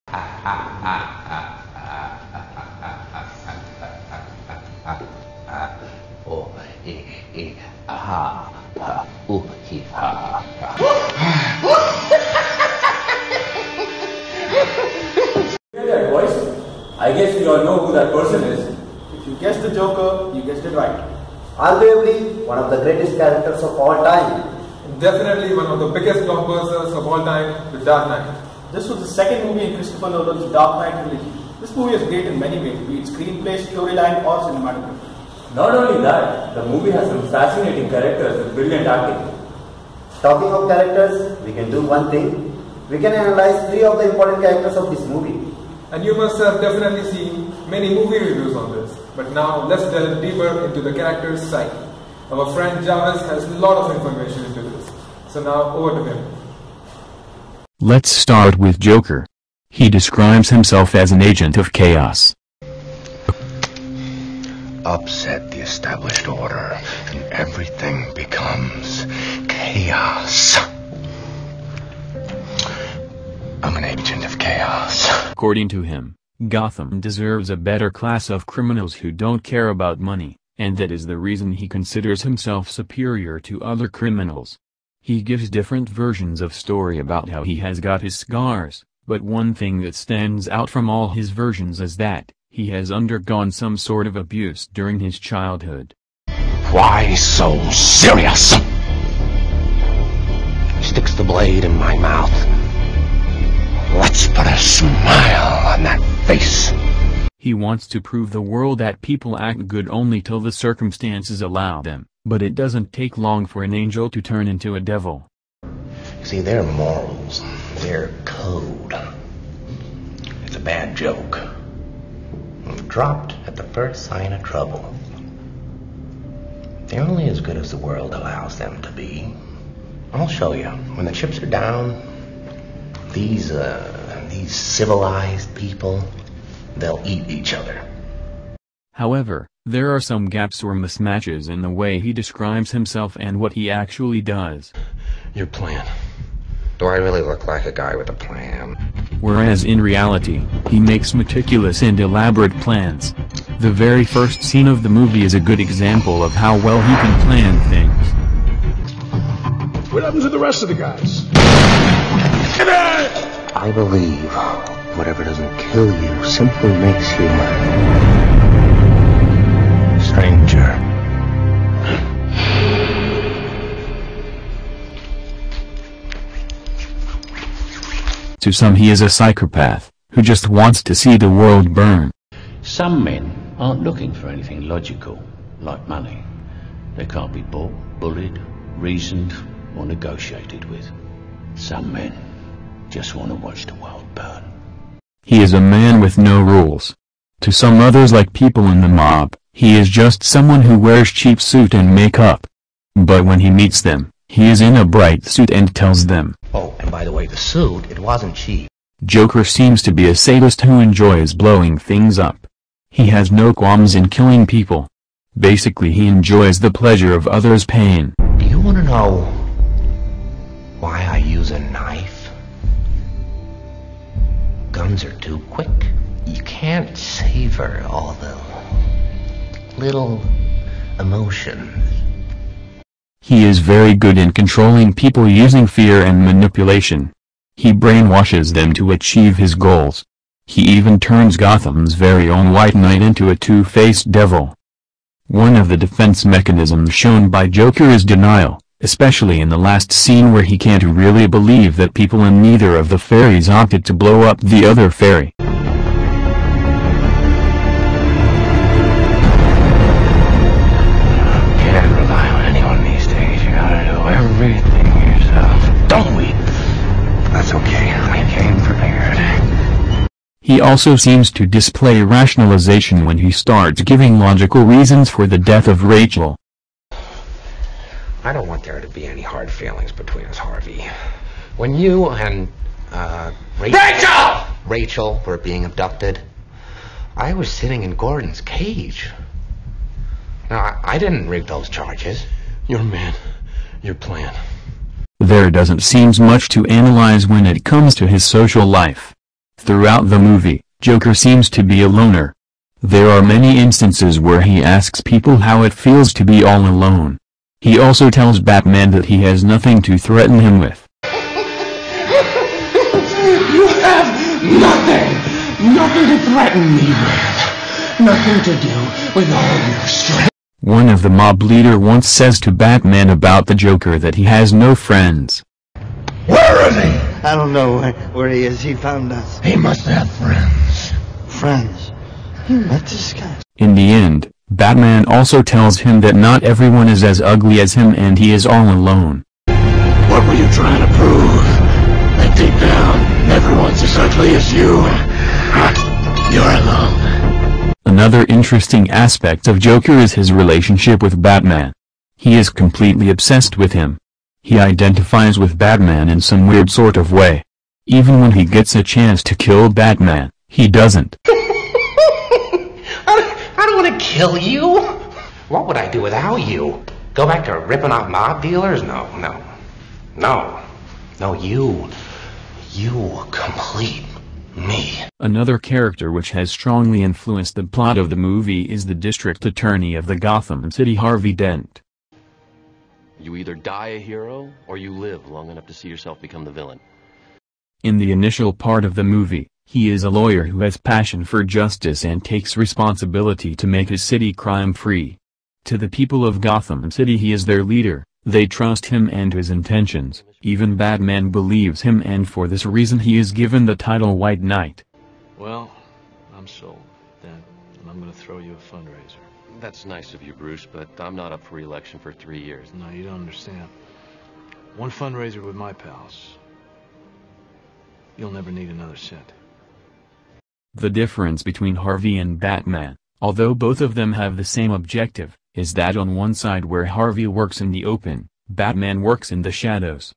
Oh, ha, ha, he, ha. Hear that voice? I guess we all know who that person is. If you guessed the Joker, you guessed it right. Arguably one of the greatest characters of all time. Definitely one of the biggest blockbusters of all time, The Dark Knight. This was the second movie in Christopher Nolan's Dark Knight trilogy. This movie is great in many ways, be it screenplay, storyline or cinematography. Not only that, the movie has some fascinating characters with brilliant acting. Talking of characters, we can do one thing. We can analyze 3 of the important characters of this movie. And you must have definitely seen many movie reviews on this. But now let's delve deeper into the character's psyche. Our friend Jarvis has a lot of information into this. So now over to him. Let's start with Joker. He describes himself as an agent of chaos. Upset the established order, and everything becomes chaos. I'm an agent of chaos. According to him, Gotham deserves a better class of criminals who don't care about money, and that is the reason he considers himself superior to other criminals. He gives different versions of story about how he has got his scars, but one thing that stands out from all his versions is that he has undergone some sort of abuse during his childhood. Why so serious? Sticks the blade in my mouth. Let's put a smile on that face. He wants to prove the world that people act good only till the circumstances allow them, but it doesn't take long for an angel to turn into a devil. See, their morals, their code. It's a bad joke. Dropped at the first sign of trouble. They're only as good as the world allows them to be. I'll show you. When the chips are down, these civilized people, they'll eat each other. However, there are some gaps or mismatches in the way he describes himself and what he actually does. Your plan. Do I really look like a guy with a plan? Whereas in reality, he makes meticulous and elaborate plans. The very first scene of the movie is a good example of how well he can plan things. What happens to the rest of the guys? I believe whatever doesn't kill you simply makes you stranger. To some he is a psychopath, who just wants to see the world burn. Some men aren't looking for anything logical, like money. They can't be bought, bullied, reasoned, or negotiated with. Some men just want to watch the world burn. He is a man with no rules. To some others, like people in the mob, he is just someone who wears cheap suit and makeup. But when he meets them, he is in a bright suit and tells them. Oh, and by the way, the suit, it wasn't cheap. Joker seems to be a sadist who enjoys blowing things up. He has no qualms in killing people. Basically, he enjoys the pleasure of others' pain. Do you want to know why I use a knife? Guns are too quick. You can't savor all the little emotions. He is very good in controlling people using fear and manipulation. He brainwashes them to achieve his goals. He even turns Gotham's very own White Knight into a two-faced devil. One of the defense mechanisms shown by Joker is denial, especially in the last scene where he can't really believe that people in neither of the fairies opted to blow up the other fairy. Everything yourself, don't we? That's okay, I came prepared. He also seems to display rationalization when he starts giving logical reasons for the death of Rachel. I don't want there to be any hard feelings between us, Harvey. When you and, Rachel were being abducted, I was sitting in Gordon's cage. Now, I didn't rig those charges. Your man. Your plan. There doesn't seem much to analyze when it comes to his social life. Throughout the movie, Joker seems to be a loner. There are many instances where he asks people how it feels to be all alone. He also tells Batman that he has nothing to threaten him with. You have nothing to threaten me with. Nothing to do with all your strength. One of the mob leader once says to Batman about the Joker that he has no friends. Where is he? I don't know where he is. He found us. He must have friends. Friends? You met this guy? In the end, Batman also tells him that not everyone is as ugly as him and he is all alone. What were you trying to prove? That deep down, everyone's as ugly as you. You're alone. Another interesting aspect of Joker is his relationship with Batman. He is completely obsessed with him. He identifies with Batman in some weird sort of way. Even when he gets a chance to kill Batman, he doesn't. I don't want to kill you. What would I do without you? Go back to ripping off mob dealers? No, you complete me. Another character which has strongly influenced the plot of the movie is the district attorney of the Gotham City, Harvey Dent. You either die a hero, or you live long enough to see yourself become the villain. In the initial part of the movie, he is a lawyer who has passion for justice and takes responsibility to make his city crime-free. To the people of Gotham City he is their leader, they trust him and his intentions, even Batman believes him, and for this reason he is given the title White Knight. Well, I'm sold, then, and I'm gonna throw you a fundraiser. That's nice of you, Bruce, but I'm not up for re-election for 3 years. No, you don't understand. One fundraiser with my pals. You'll never need another cent. The difference between Harvey and Batman, although both of them have the same objective, is that on one side where Harvey works in the open, Batman works in the shadows.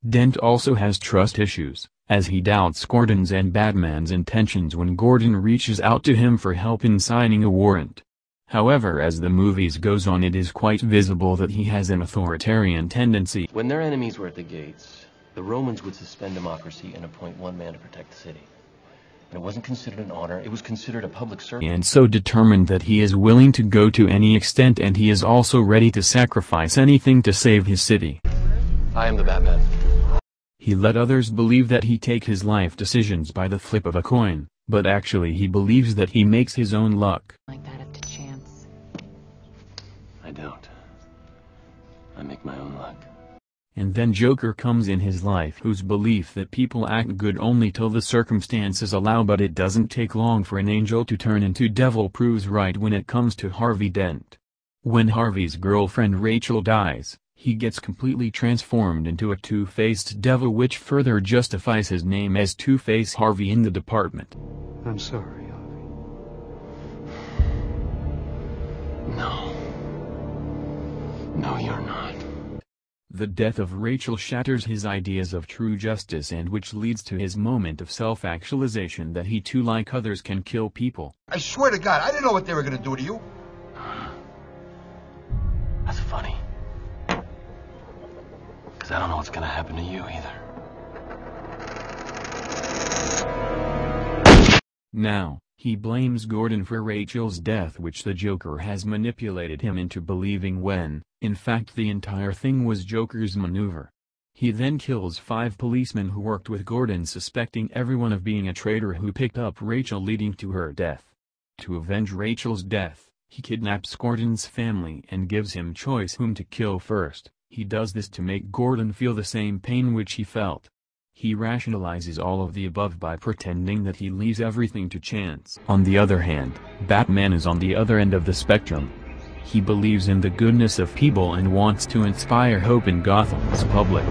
Dent also has trust issues, as he doubts Gordon's and Batman's intentions when Gordon reaches out to him for help in signing a warrant. However, as the movies goes on, it is quite visible that he has an authoritarian tendency. When their enemies were at the gates, the Romans would suspend democracy and appoint one man to protect the city. And it wasn't considered an honor, it was considered a public service. And so determined that he is willing to go to any extent, and he is also ready to sacrifice anything to save his city. I am the Batman. He let others believe that he takes his life decisions by the flip of a coin, but actually he believes that he makes his own luck. Like that up to chance. I don't. I make my own luck. And then Joker comes in his life, whose belief that people act good only till the circumstances allow, but it doesn't take long for an angel to turn into devil proves right when it comes to Harvey Dent. When Harvey's girlfriend Rachel dies, he gets completely transformed into a two-faced devil, which further justifies his name as Two-Face Harvey in the department. I'm sorry, Harvey. No, you're not. The death of Rachel shatters his ideas of true justice, and which leads to his moment of self-actualization that he too, like others, can kill people. I swear to God, I didn't know what they were going to do to you. That's funny. Because I don't know what's going to happen to you either. Now, he blames Gordon for Rachel's death, which the Joker has manipulated him into believing when, in fact, the entire thing was Joker's maneuver. He then kills 5 policemen who worked with Gordon, suspecting everyone of being a traitor who picked up Rachel, leading to her death. To avenge Rachel's death, he kidnaps Gordon's family and gives him choice whom to kill first. He does this to make Gordon feel the same pain which he felt. He rationalizes all of the above by pretending that he leaves everything to chance. On the other hand, Batman is on the other end of the spectrum. He believes in the goodness of people and wants to inspire hope in Gotham's public.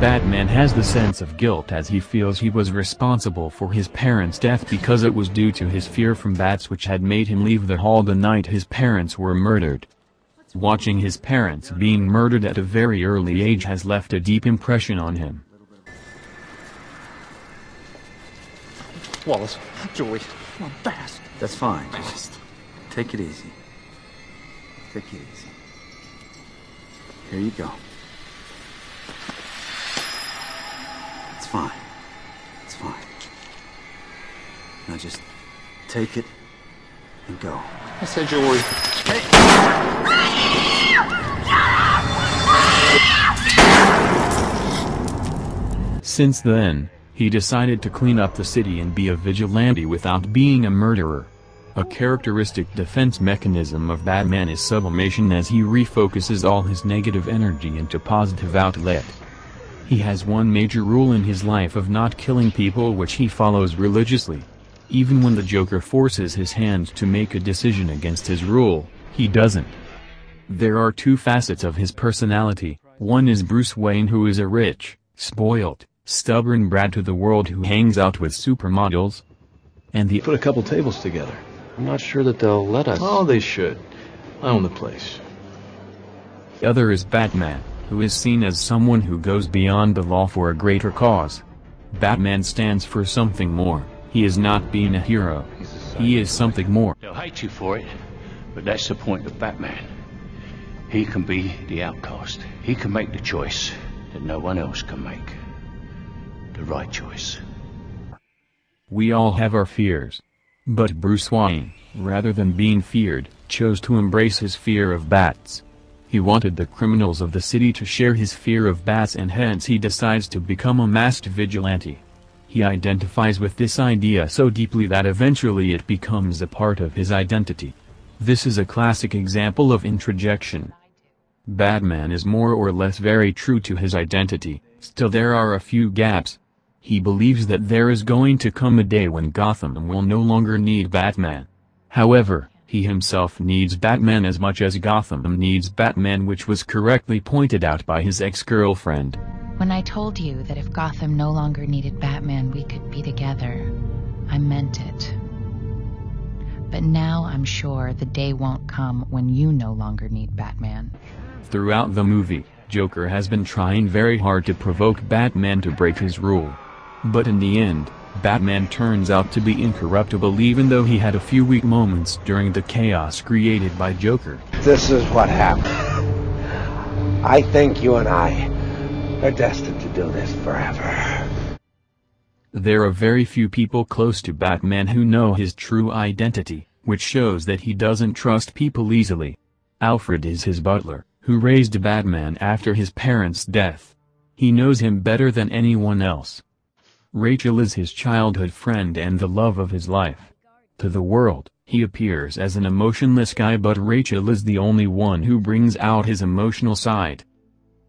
Batman has the sense of guilt as he feels he was responsible for his parents' death because it was due to his fear from bats which had made him leave the hall the night his parents were murdered. Watching his parents being murdered at a very early age has left a deep impression on him. Wallace, Joey, come on, fast. That's fine. Fast. Take it easy. Take it easy. Here you go. It's fine. It's fine. Now just take it and go. I said you'll worry. Since then, he decided to clean up the city and be a vigilante without being a murderer. A characteristic defense mechanism of Batman is sublimation, as he refocuses all his negative energy into positive outlet. He has one major rule in his life of not killing people, which he follows religiously. Even when the Joker forces his hand to make a decision against his rule, he doesn't. There are two facets of his personality. One is Bruce Wayne, who is a rich, spoiled, stubborn brat to the world who hangs out with supermodels. And the Put a couple tables together. I'm not sure that they'll let us. Oh, they should. I own the place. other is Batman, who is seen as someone who goes beyond the law for a greater cause. Batman stands for something more. He is not being a hero. He is something more. They'll hate you for it, but that's the point of Batman. He can be the outcast. He can make the choice that no one else can make. The right choice. We all have our fears. But Bruce Wayne, rather than being feared, chose to embrace his fear of bats. He wanted the criminals of the city to share his fear of bats, and hence he decides to become a masked vigilante. He identifies with this idea so deeply that eventually it becomes a part of his identity. This is a classic example of introjection. Batman is more or less very true to his identity, still there are a few gaps. He believes that there is going to come a day when Gotham will no longer need Batman. However, he himself needs Batman as much as Gotham needs Batman, which was correctly pointed out by his ex-girlfriend. When I told you that if Gotham no longer needed Batman, we could be together, I meant it. But now I'm sure the day won't come when you no longer need Batman. Throughout the movie, Joker has been trying very hard to provoke Batman to break his rule. But in the end, Batman turns out to be incorruptible, even though he had a few weak moments during the chaos created by Joker. This is what happened. I think you and I are destined to do this forever. There are very few people close to Batman who know his true identity, which shows that he doesn't trust people easily. Alfred is his butler, who raised Batman after his parents' death. He knows him better than anyone else. Rachel is his childhood friend and the love of his life. To the world, he appears as an emotionless guy, but Rachel is the only one who brings out his emotional side.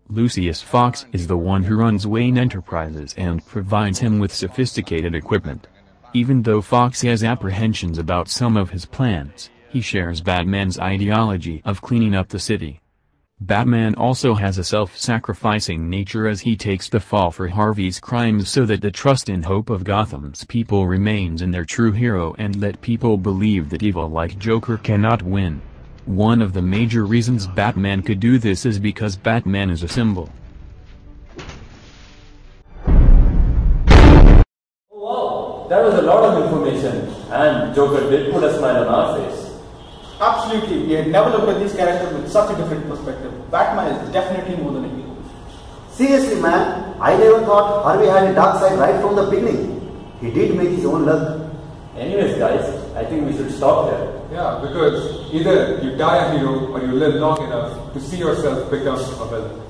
Lucius Fox is the one who runs Wayne Enterprises and provides him with sophisticated equipment. Even though Fox has apprehensions about some of his plans, he shares Batman's ideology of cleaning up the city. Batman also has a self-sacrificing nature, as he takes the fall for Harvey's crimes so that the trust and hope of Gotham's people remains in their true hero, and let people believe that evil like Joker cannot win. One of the major reasons Batman could do this is because Batman is a symbol. Oh wow, that was a lot of information, and Joker did put a smile on our face. Absolutely, we had never looked at these characters with such a different perspective. Batman is definitely more than a hero. Seriously, man, I never thought Harvey had a dark side right from the beginning. He did make his own luck. Anyways, guys, I think we should stop here. Yeah, because either you die a hero or you live long enough to see yourself become a villain.